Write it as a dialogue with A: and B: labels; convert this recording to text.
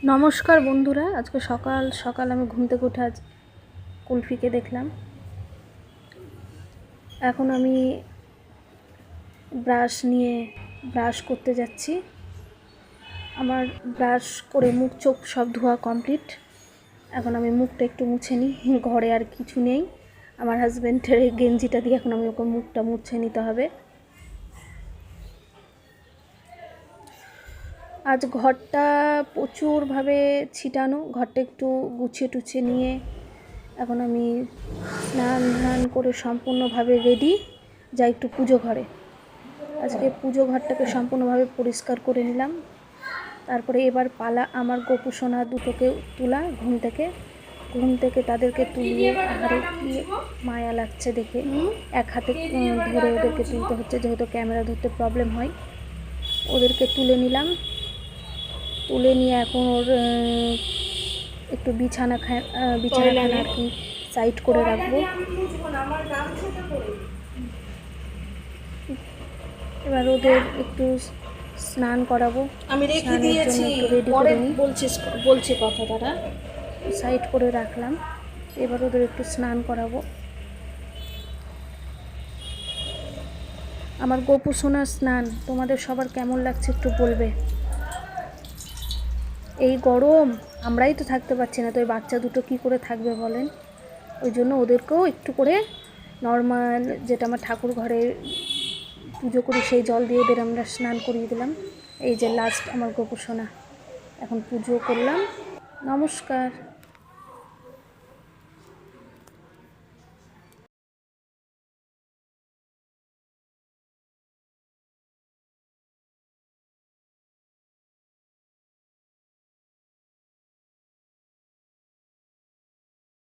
A: নমস্কার বন্ধুরা, আজকে সকাল সকাল আমি ঘুম থেকে উঠে আজ কুলফিকে দেখলাম। এখন আমি ব্রাশ করতে যাচ্ছি। আমার ব্রাশ করে মুখ চোখ সব ধোয়া কমপ্লিট। এখন আমি মুখটা একটু মুছে নিই, ঘরে আর কিছু নেই। আমার হাজব্যান্ডের এই গেঞ্জিটা দিয়ে এখন আমি ওকে মুখটা মুছে নিতে হবে। আজ ঘরটা প্রচুরভাবে ছিটানো, ঘরটা একটু গুছিয়ে টুছিয়ে নিয়ে এখন আমি স্নান করে সম্পূর্ণভাবে রেডি, যাই একটু পুজো ঘরে। আজকে পুজো ঘরটাকে সম্পূর্ণভাবে পরিষ্কার করে নিলাম। তারপরে এবার পালা আমার গোপু সোনা দুটোকে তোলা ঘুম থেকে তাদেরকে তুলিয়ে, আহারে কি মায়া লাগছে দেখে। এক হাতে ধরে ওদেরকে তুলতে হচ্ছে, যেহেতু ক্যামেরা ধরতে প্রবলেম হয়। ওদেরকে তুলে নিলাম, তুলে নিয়ে এখন ওর একটু বিছানাখানা আর কি সাইড করে রাখবো। এবার ওদের একটু স্নান করাবো,
B: আমি রেখে দিয়েছি, পরে বলছি কথা। তারা
A: সাইড করে রাখলাম। এবার ওদের একটু স্নান করাবো। আমার গোপু সোনার স্নান তোমাদের সবার কেমন লাগছে একটু বলবে। এই গরম আমরাই তো থাকতে পারছি না, তো এই বাচ্চা দুটো কি করে থাকবে বলেন। ওই জন্য ওদেরকেও একটু করে নর্মাল, যেটা আমার ঠাকুর ঘরে পুজো করি সেই জল দিয়ে ওদের আমরা স্নান করিয়ে দিলাম। এই যে লাস্ট আমার গোপু সোনা, এখন পুজো করলাম। নমস্কার।